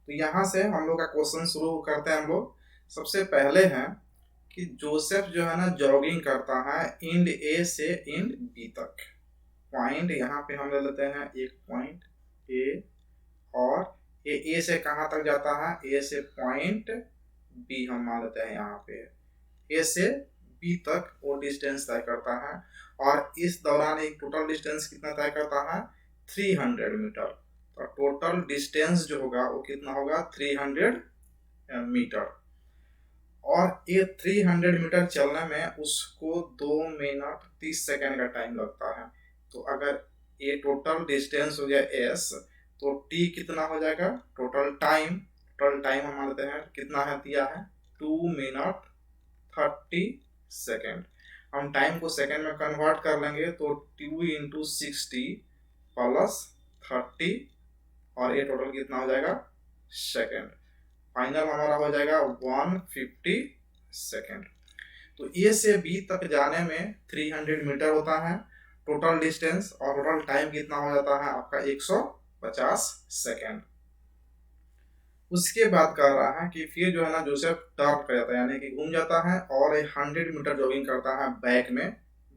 तो यहाँ से हम लोग का क्वेश्चन शुरू करते हैं। हम लोग सबसे पहले हैं कि जोसेफ जो है ना जॉगिंग करता है इंड ए से इंड बी तक। पॉइंट यहाँ पे हम ले लेते हैं एक पॉइंट ए, और ये ए से कहाँ तक जाता है, ए से पॉइंट बी हम मान लेते हैं यहाँ पे। ए से बी तक वो डिस्टेंस तय करता है, और इस दौरान एक टोटल डिस्टेंस कितना तय करता है, 300 मीटर। तो टोटल डिस्टेंस जो होगा वो कितना होगा, 300 मीटर। और ये 300 मीटर चलने में उसको 2 मिनट 30 सेकेंड का टाइम लगता है। तो अगर ये टोटल डिस्टेंस हो गया एस, तो टी कितना हो जाएगा, टोटल टाइम हम मानते हैं कितना है, दिया है 2 मिनट 30 सेकेंड। हम टाइम को सेकेंड में कन्वर्ट कर लेंगे तो 2 इंटू 60 प्लस 30, और ये टोटल कितना हो जाएगा सेकेंड। फाइनल हमारा हो जाएगा 150 सेकेंड। तो ए से बी तक जाने में 300 मीटर होता है टोटल डिस्टेंस, और टोटल टाइम कितना हो जाता है आपका 150 सेकेंड। उसके बाद कह रहा है कि फिर जो है ना जोसेफ टर्न कर जाता है, यानी कि घूम जाता है और 100 मीटर जॉगिंग करता है बैक में,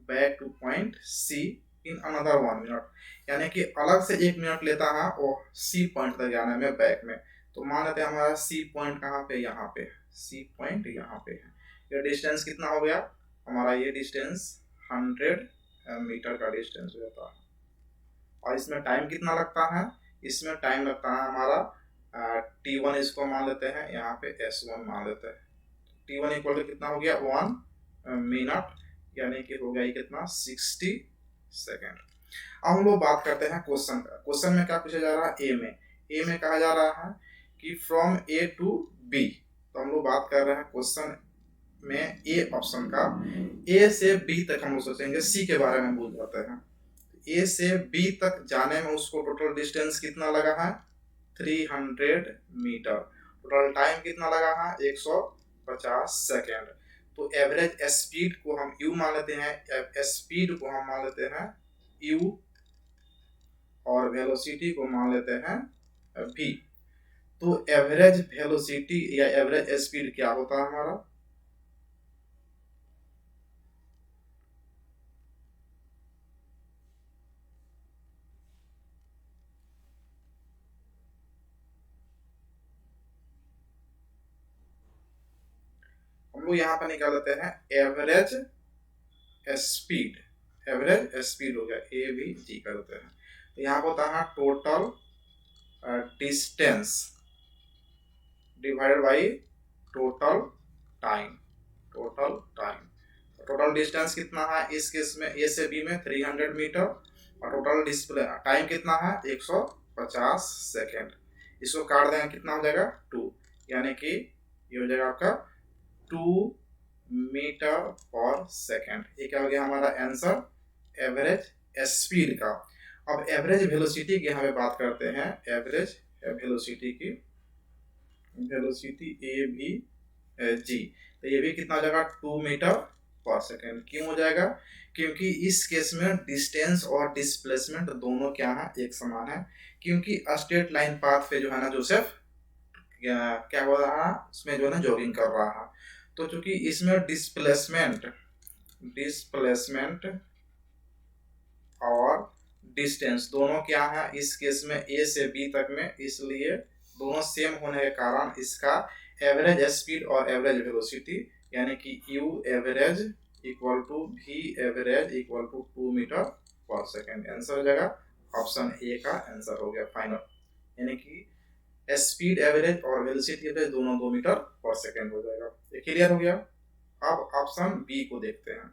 back to point C in another 1 minute, यानी कि अलग से 1 मिनट लेता है वो सी पॉइंट तक जाने में बैक में। तो मान लेते हैं हमारा सी पॉइंट कहाँ पे, यहाँ पे सी पॉइंट यहाँ पे है। ये डिस्टेंस कितना हो गया हमारा, ये डिस्टेंस 100 मीटर का डिस्टेंस हो जाता है। और इसमें टाइम कितना लगता है, इसमें टाइम लगता है हमारा T1 इसको मान लेते हैं, यहाँ पे S1 मान लेते हैं। T1 इक्वल टू कितना हो गया 1 मिनट, यानी कि हो गया ये कितना 60 सेकेंड। अब हम लोग बात करते हैं क्वेश्चन का। क्वेश्चन में क्या पूछा जा रहा है, ए में कहा जा रहा है कि फ्रॉम ए टू बी। तो हम लोग बात कर रहे हैं क्वेश्चन में ए ऑप्शन का, ए से बी तक हम लोग सोचेंगे, सी के बारे में भूल जाते हैं। ए से बी तक जाने में उसको टोटल डिस्टेंस कितना लगा है, 300 मीटर। टोटल टाइम कितना लगा है, 150 सेकेंड। तो एवरेज स्पीड को हम u मान लेते हैं, स्पीड को हम मान लेते हैं u, और वेलोसिटी को मान लेते हैं v। तो एवरेज वेलोसिटी या एवरेज स्पीड क्या होता है हमारा, हम लोग यहाँ पर निकाल लेते हैं एवरेज स्पीड। एवरेज स्पीड हो गया ए बी जी कर देते हैं। तो यहाँ होता है total distance divided by total time. Total distance कितना है इस केस में, ए से बी में 300 मीटर, और टोटल डिस्प्ले टाइम कितना है 150 सेकेंड। इसको काट देंगे कितना हो जाएगा 2, यानी कि ये हो जाएगा आपका 2 मीटर पर सेकेंड। ये क्या हो गया हमारा आंसर एवरेज स्पीड का। अब एवरेज वेलोसिटी की यहाँ पे बात करते हैं, एवरेज वेलोसिटी की, वेलोसिटी ए बी जी। तो ये भी कितना हो जाएगा 2 मीटर पर सेकेंड। क्यों हो जाएगा, क्योंकि इस केस में डिस्टेंस और डिस्प्लेसमेंट दोनों क्या है, एक समान है। क्योंकि स्ट्रेट लाइन पाथ पे जो है ना जोसेफ क्या हो रहा है, उसमें जो है ना जॉगिंग कर रहा है। तो चूंकि इसमें डिस्प्लेसमेंट और डिस्टेंस दोनों क्या है इस केस में ए से बी तक में, इसलिए दोनों सेम होने के कारण इसका एवरेज स्पीड और एवरेज वेलोसिटी, यानी कि u average equal to v average equal to 2 metre पर सेकेंड। आंसर हो जाएगा ऑप्शन ए का आंसर हो गया फाइनल, यानी कि स्पीड एवरेज और वेलोसिटी एवरेज दोनों 2 मीटर पर सेकेंड हो जाएगा। ये क्लियर हो गया। अब ऑप्शन बी को देखते हैं।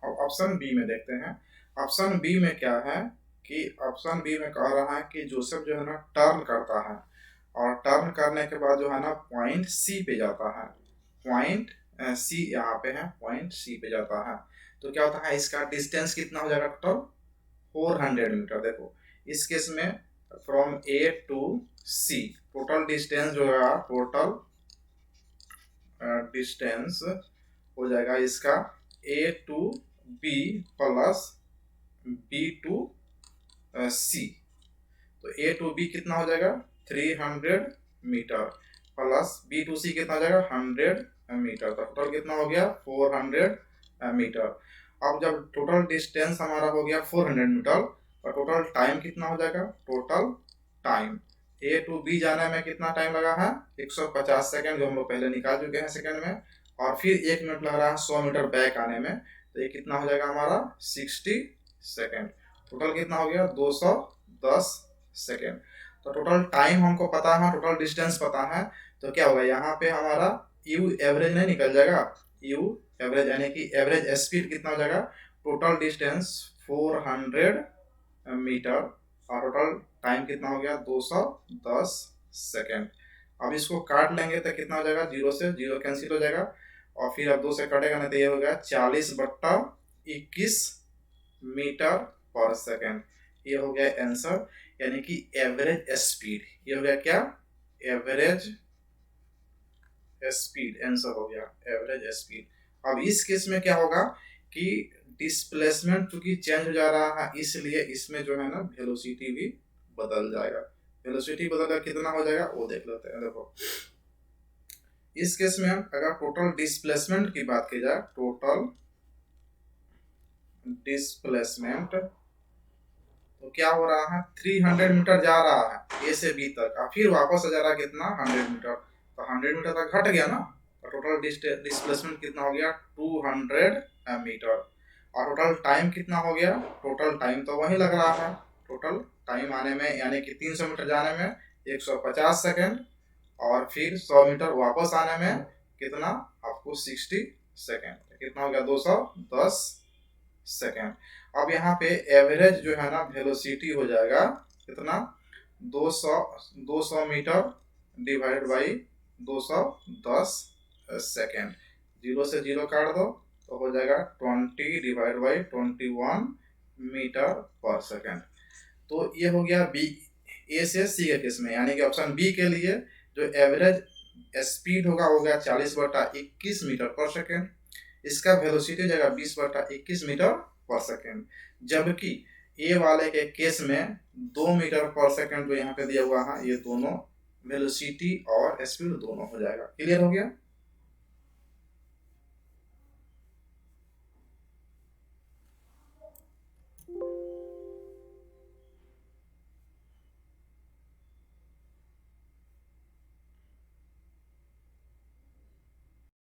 अब ऑप्शन बी में देखते हैं। ऑप्शन बी में क्या है कि ऑप्शन बी में कह रहा है कि जोसेफ जो है ना टर्न करता है, और टर्न करने के बाद जो है ना पॉइंट सी पे जाता है। पॉइंट सी यहाँ पे है, पॉइंट सी पे जाता है। तो क्या होता है इसका डिस्टेंस कितना हो जाएगा टोटल 400 मीटर। देखो इस केस में from A to C total distance जो है टोटल डिस्टेंस हो जाएगा इसका A to B plus B to C. तो ए टू बी कितना हो जाएगा 300 meter plus B to C कितना हो जाएगा 100 मीटर। तो टोटल कितना हो गया 400 मीटर। अब जब टोटल डिस्टेंस हमारा हो गया 400 मीटर तो टोटल टाइम कितना हो जाएगा, total time A to B जाने में कितना टाइम लगा है 150 सेकेंड, जो हम लोग पहले निकाल चुके हैं सेकेंड में, और फिर 1 मिनट लग रहा है 100 मीटर बैक आने में, तो ये कितना हो जाएगा हमारा 60 सेकेंड। टोटल कितना हो गया 210 सेकेंड। तो टोटल टाइम हमको पता है, टोटल डिस्टेंस पता है, तो क्या होगा यहाँ पे हमारा यू एवरेज नहीं निकल जाएगा, यू एवरेज यानी कि एवरेज स्पीड कितना हो जाएगा, टोटल डिस्टेंस 400 मीटर और टोटल टाइम कितना हो गया 210 सेकेंड। अब इसको काट लेंगे तो कितना हो जाएगा, जीरो से जीरो कैंसिल हो जाएगा और फिर अब 2 से कटेगा नहीं तो ये हो गया 40/21 मीटर पर सेकेंड। ये हो गया आंसर, यानी कि एवरेज स्पीड। ये हो गया क्या, एवरेज स्पीड, आंसर हो गया एवरेज स्पीड। अब इस केस में क्या होगा कि डिस्प्लेसमेंट चूंकि चेंज हो जा रहा है, इसलिए इसमें जो है ना वेलोसिटी भी बदल जाएगा। वेलोसिटी बदलकर कितना हो जाएगा वो देख लेते हैं। देखो इस केस में अगर टोटल डिस्प्लेसमेंट की बात की जाए, टोटल डिस्प्लेसमेंट तो क्या हो रहा है 300 मीटर जा रहा है ए से बी तक और फिर वापस आ जा रहा है कितना 100 मीटर, तो 100 मीटर तक घट गया ना, तो टोटल डिस्प्लेसमेंट कितना हो गया 200 मीटर। और टोटल टाइम कितना हो गया, टोटल टाइम तो वही लग रहा है, टोटल टाइम आने में यानी कि 300 मीटर जाने में 150 सेकेंड और फिर 100 मीटर वापस आने में कितना आपको 60 सेकेंड, कितना हो गया 210 सेकेंड। अब यहाँ पे एवरेज जो है ना वेलोसिटी हो जाएगा कितना 200 metre divide by 210 second. Zero से जीरो काट दो तो हो जाएगा 20 डिवाइड बाई 21 मीटर पर सेकेंड। तो ये हो गया बी, ए से सी के केस में, यानी कि ऑप्शन बी के लिए जो एवरेज स्पीड होगा हो गया 40/21 मीटर पर सेकेंड। इसका वेलोसिटी हो जाएगा 20/21 मीटर पर सेकेंड। जबकि ए वाले के केस में 2 मीटर पर सेकेंड जो यहाँ पे दिया हुआ है, ये दोनों वेलोसिटी और स्पीड दोनों हो जाएगा। क्लियर हो गया।